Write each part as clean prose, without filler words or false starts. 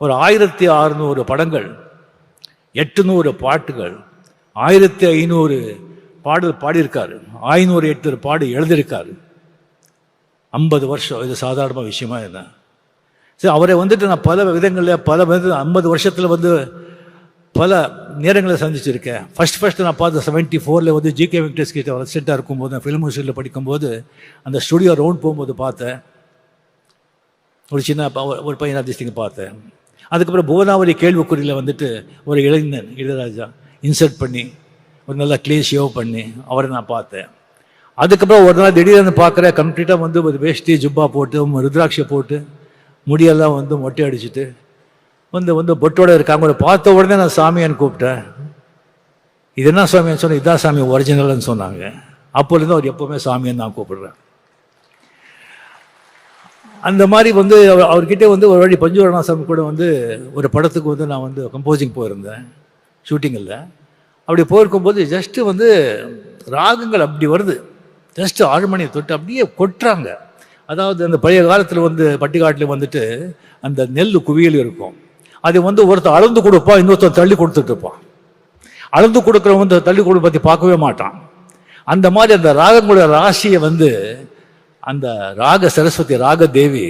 ஒரு 1600 படங்கள், 800 பாட்டுகள், 1500 பாடல் பாடியிருக்காரு, 508 பாடு எழுதியிருக்காரு. 50 வருஷம். இது சாதாரண விஷயமா என்ன? சரி, அவரை வந்துட்டு நான் பல விதங்களில் 50 வருஷத்தில் வந்து பல நேரங்களில் சந்திச்சிருக்கேன். ஃபஸ்ட்டு நான் பார்த்த 74 வந்து ஜிகே வெங்கடேஷ் கிட்ட ரெசிடெண்ட்டாக இருக்கும்போது, நான் ஃபிலிம் இன்ஸ்டியூட்டில் படிக்கும்போது அந்த ஸ்டுடியோ ரவுண்ட் போகும்போது பார்த்தேன். ஒரு சின்ன ஒரு பையன் அதிர்ஷ்டிங்க பார்த்தேன். அதுக்கப்புறம் புவனாவரி கேள்விக்குறியில் வந்துட்டு ஒரு இளைஞன் இளையராஜா இன்சர்ட் பண்ணி ஒரு நல்லா க்ளீன் ஷேவ் பண்ணி அவரை நான் பார்த்தேன். அதுக்கப்புறம் ஒரு நாள் திடீர்னு பார்க்குறேன், கம்ப்ளீட்டாக வந்து ஒரு வேஷ்டி ஜுப்பா போட்டு ருத்ராட்சை போட்டு முடியெல்லாம் வந்து மொட்டை அடிச்சுட்டு வந்து பொட்டோடு இருக்காங்க. ஒரு பார்த்த உடனே நான் சாமியான்னு கூப்பிட்டேன். இது என்ன சாமியான்னு சொன்னேன். இதான் சாமி ஒரிஜினல்னு சொன்னாங்க. அப்போலேருந்து அவர் எப்போவுமே சாமியான்னு நான் கூப்பிடுறேன். அந்த மாதிரி வந்து அவர்கிட்ட வந்து ஒரு வாட்டி பஞ்சுவரணாசாமி கூட வந்து ஒரு படத்துக்கு வந்து நான் வந்து கம்போசிங் போயிருந்தேன் ஷூட்டிங்கில். அப்படி போயிருக்கும்போது ஜஸ்ட்டு வந்து ராகங்கள் அப்படி வருது, ஜஸ்ட்டு ஆழ்மணியை தொட்டு அப்படியே கொட்டுறாங்க. அதாவது அந்த பழைய காலத்தில் வந்து பட்டிக்காட்டில் வந்துட்டு அந்த நெல் குவியல் இருக்கும். அதை வந்து ஒருத்தர் அளந்து கொடுப்பான், இன்னொருத்தர் தள்ளி கொடுத்துட்டு இருப்பான். அளந்து கொடுக்குறவங்க வந்து தள்ளி கொடுக்க பற்றி பார்க்கவே மாட்டான். அந்த மாதிரி அந்த ராகங்களுடைய ராசியை வந்து அந்த ராக சரஸ்வதி ராக தேவி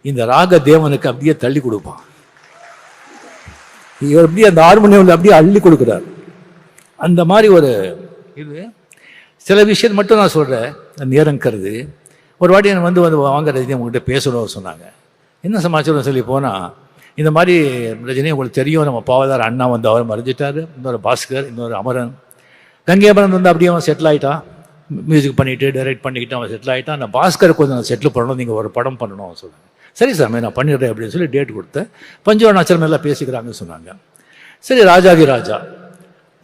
இந்த ராக தேவனுக்கு அப்படியே தள்ளி கொடுப்பான். இவர் அப்படியே அந்த ஹார்மோனியம் அப்படியே அள்ளி கொடுக்குறார். அந்த மாதிரி ஒரு இது சில விஷயம் மட்டும் நான் சொல்கிறேன். நேரம் கருது ஒரு வாட்டி எனக்கு வந்து வாங்க ரஜினி உங்கள்கிட்ட பேசணும்னு சொன்னாங்க. என்ன சமாச்சாரம் சொல்லி போனால், இந்த மாதிரி ரஜினி உங்களுக்கு தெரியும், நம்ம பாவதார் அண்ணா வந்து அவர் மறைஞ்சிட்டார், இன்னொரு பாஸ்கர், இன்னொரு அமரன், கங்கேபரன் வந்து அப்படியே அவன் செட்டில் ஆகிட்டான், மியூசிக் பண்ணிவிட்டு டைரக்ட் பண்ணிக்கிட்டு அவன் செட்டில் ஆகிட்டான். நான் பாஸ்கர் கொஞ்சம் நான் செட்டில் பண்ணணும், நீங்கள் ஒரு படம் பண்ணணும் சொன்னாங்க. சரி சாமி நான் பண்ணிடுறேன் அப்படின்னு சொல்லி டேட் கொடுத்தேன். பஞ்சவர்ணாச்சலம் எல்லாம் பேசிக்கிறாங்கன்னு சொன்னாங்க. சரி, ராஜாதி ராஜா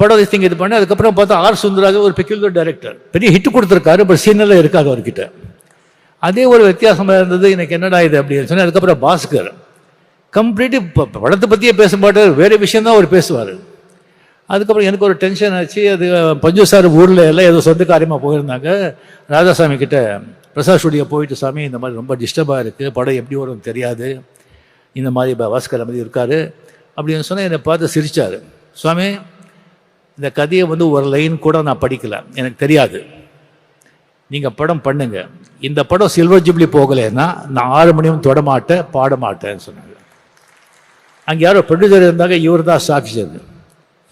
படம் இது பண்ணி அதுக்கப்புறம் பார்த்தா ஆர் சுந்தராஜ் ஒரு பெக்யூலர் டைரக்டர், பெரிய ஹிட் கொடுத்துருக்காரு, பட் சீனெல்லாம் இருக்காது அவர்கிட்ட. அதே ஒரு வித்தியாசமாக இருந்தது. எனக்கு என்னடா இது அப்படின்னு சொன்னேன். அதுக்கப்புறம் பாஸ்கர் கம்ப்ளீட்டு படத்தை பற்றியே பேச மாட்டார், வேறு விஷயந்தான் அவர் பேசுவார். அதுக்கப்புறம் எனக்கு ஒரு டென்ஷன் ஆச்சு. அது பஞ்சு சார் ஊரில் எல்லாம் ஏதோ சொந்த காரியமாக போயிருந்தாங்க. ராஜாசாமி கிட்ட பிரசாத் ஸ்டுடியோ போயிட்டு, சாமி இந்த மாதிரி ரொம்ப டிஸ்டர்பாக இருக்குது, படம் எப்படி வரும் தெரியாது, இந்த மாதிரி பாஸ்கர் மாதிரி இருக்கார் அப்படின்னு சொன்னால் என்னை பார்த்து சிரித்தார். சுவாமி இந்த கதையை வந்து ஒரு லைன் கூட நான் படிக்கலை, எனக்கு தெரியாது, நீங்கள் படம் பண்ணுங்க. இந்த படம் சில்வர் ஜூப்ளி போகலைன்னா நான் 6 மணியும் தொட மாட்டேன், பாட மாட்டேன்னு சொன்னாங்க. அங்கே யாரோ ப்ரொடியூசர் இருந்தாங்க, இவர் தான் சாட்சி.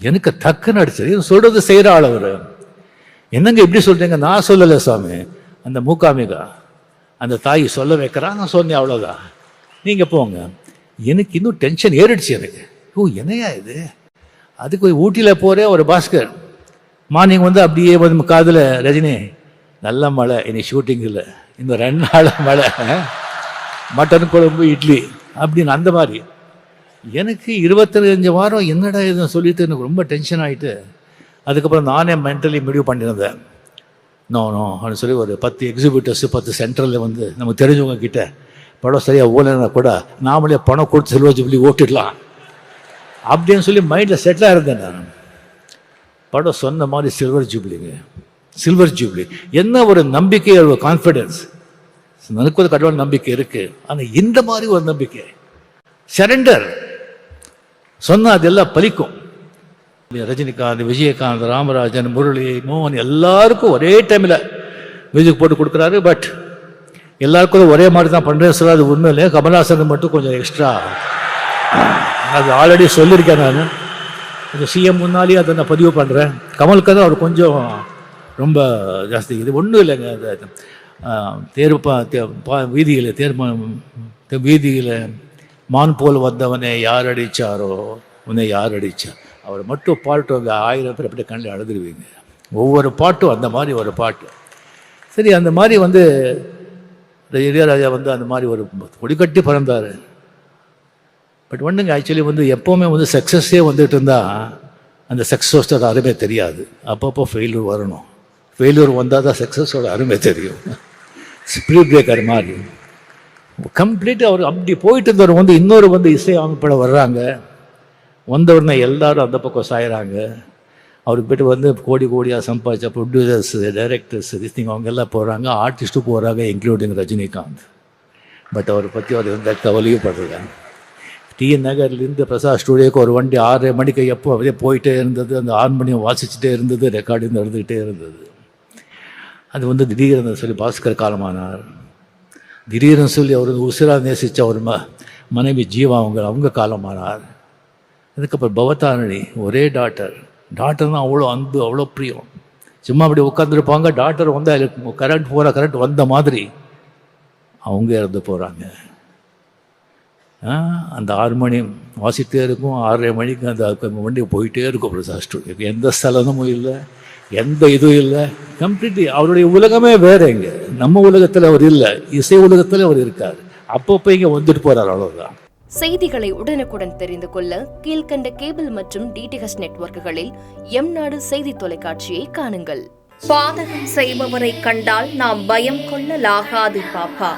எனக்கு டக்குன்னு அடிச்சது. சொல்றது செய்கிற ஆள் அவர். என்னங்க இப்படி சொல்றீங்க? நான் சொல்லலை சாமி, அந்த மூகாம்பிகா அந்த தாய் சொல்ல வைக்கிறான், நான் சொன்னேன், அவ்வளோதான், நீங்கள் போங்க. எனக்கு இன்னும் டென்ஷன் ஏறிடுச்சு எனக்கு. ஓ என்னையா இது? அதுக்கு ஊட்டியில் போகிறேன், ஒரு பாஸ்கர் மார்னிங் வந்து அப்படியே வந்து காதில், ரஜினி நல்ல மழை, இனி ஷூட்டிங் இல்லை, இன்னும் 2 நாள் மழை, மட்டன் குழம்பு இட்லி அப்படின்னு. அந்த மாதிரி எனக்கு 25 வாரம் என்னடா இதுன்னு சொல்லிட்டு எனக்கு ரொம்ப டென்ஷன் ஆகிட்டு, அதுக்கப்புறம் நானே மென்டலி முடிவு பண்ணியிருந்தேன். நோ அப்படின்னு சொல்லி ஒரு 10 எக்ஸிபியூட்டர்ஸு 10 சென்டரில் வந்து நமக்கு தெரிஞ்சவங்க கிட்ட படம் சரியாக ஓலைன்னா கூட நாமளே பணம் கொடுத்து சில்வர் ஜூப்ளி ஓட்டிடலாம் அப்படின்னு சொல்லி மைண்டில் செட்டிலாக இருந்தேன் நான். படம் சொன்ன மாதிரி சில்வர் ஜூப்ளிங்க, சில்வர் ஜூப்ளி. என்ன ஒரு நம்பிக்கை, ஒரு கான்ஃபிடென்ஸ். எனக்கு ஒரு கடவுள் நம்பிக்கை இருக்குது, ஆனால் இந்த மாதிரி ஒரு நம்பிக்கை, சரண்டர் சொன்னால் அதெல்லாம் பலிக்கும். ரஜினிகாந்த், விஜயகாந்த், ராமராஜன், முரளி, மோகன் எல்லாருக்கும் ஒரே டைமில் மியூசிக் போட்டு கொடுக்குறாரு. பட் எல்லாருக்கும் ஒரே மாதிரி தான் பண்ணுறேன் சார், அது உண்மை இல்லை. கமல்ஹாசன் மட்டும் கொஞ்சம் எக்ஸ்ட்ரா, அது ஆல்ரெடி சொல்லியிருக்கேன் நான், கொஞ்சம் சிஎம் முன்னாலேயே அதை நான் பதிவு பண்ணுறேன். கமலுக்கு தான் அவர் கொஞ்சம் ரொம்ப ஜாஸ்தி. இது ஒன்றும் இல்லைங்க, வீதியில் மான் போல் வந்தவனே யார் அடித்தாரோ உன்னை யார் அடித்தார், அவர் மட்டும் பாட்டு வந்து 1000 பேர் அப்படியே கண்ணில் அழுதுருவீங்க. ஒவ்வொரு பாட்டும் அந்த மாதிரி ஒரு பாட்டு. சரி, அந்த மாதிரி வந்து இளையராஜா வந்து அந்த மாதிரி ஒரு கொடிக்கட்டி பிறந்தார். பட் ஒன்றுங்க, ஆக்சுவலி வந்து எப்போவுமே வந்து சக்ஸஸே வந்துட்டு இருந்தால் அந்த சக்ஸஸோட அருமை தெரியாது. அப்பப்போ ஃபெயில்யூர் வரணும், ஃபெயில்யூர் வந்தால் தான் சக்ஸஸோட அருமை தெரியும். ஸ்பீட் பிரேக்கர் மாதிரி கம்ப்ளீட். அவர் அப்படி போயிட்டு இருந்தவர் வந்து இன்னொரு வந்து இசை அமைப்பட வர்றாங்க, வந்தவுடனே எல்லாரும் அந்த பக்கம் சாயிறாங்க. அவருக்கு போய்ட்டு வந்து கோடி கோடியாக சம்பாதிச்ச ப்ரொடியூசர்ஸ், டைரக்டர்ஸ், திஸ்திங் அவங்க எல்லாம் போகிறாங்க, ஆர்டிஸ்ட்டும் போகிறாங்க, இன்க்ளூடிங் ரஜினிகாந்த். பட் அவரை பற்றி அவர் எந்த கவலையும் படுறாங்க. டிஎன் நகர்லேருந்து பிரசாத் ஸ்டூடியோக்கு ஒரு வண்டி 6 மணிக்கு எப்போ அப்படியே போயிட்டே இருந்தது. அந்த ஹார்மோனியம் வாசிச்சுட்டே இருந்தது, ரெக்கார்டிங் நடந்துக்கிட்டே இருந்தது. அது வந்து திடீர்னு சொல்லி பாஸ்கர் காலமானார். திடீர்னு சொல்லி அவர் உசிராக நேசித்த ஒரு மனைவி ஜீவா அவங்க காலமானார். அதுக்கப்புறம் பவதாரணி ஒரே டாக்டர்னால் அவ்வளோ அன்பு, அவ்வளோ பிரியம். சும்மா அப்படி உட்காந்துருப்பாங்க, டாக்டர் வந்தால் கரண்ட் வந்த மாதிரி அவங்க இறந்து போகிறாங்க. அந்த ஹார்மோனியம் வாசிட்டே இருக்கும். 6:30 மணிக்கு அந்த வண்டி போயிட்டே இருக்கும் பிரசாத் ஸ்டூடியோக்கு. எந்த ஸ்தலமும் இல்லை, எந்த இதுவும் இல்லை. கம்ப்ளீட்லி அவருடைய உலகமே வேற. இங்கே நம்ம உலகத்தில் அவர் இல்லை, இசை உலகத்தில் அவர் இருக்கார். அப்பப்போ இங்கே வந்துட்டு போகிறார், அவ்வளோதான். செய்திகளை உடனுக்குடன் தெரிந்து கொள்ள கீழ்கண்ட கேபிள் மற்றும் டிடிஹெச் நெட்வொர்க்குகளில் எம்நாடு செய்தி தொலைக்காட்சியை காணுங்கள். பாதகம் செய்பவரை கண்டால் நாம் பயம் கொள்ளலாகாது பாப்பா.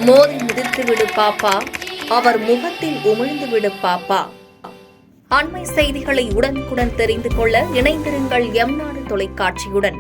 மோதி மிதித்து விடு பாப்பா, அவர் முகத்தில் உமிழ்ந்து விடு பாப்பா. அண்மை செய்திகளை உடனுக்குடன் தெரிந்து கொள்ள இணைந்திருங்கள் எம்நாடு தொலைக்காட்சியுடன்.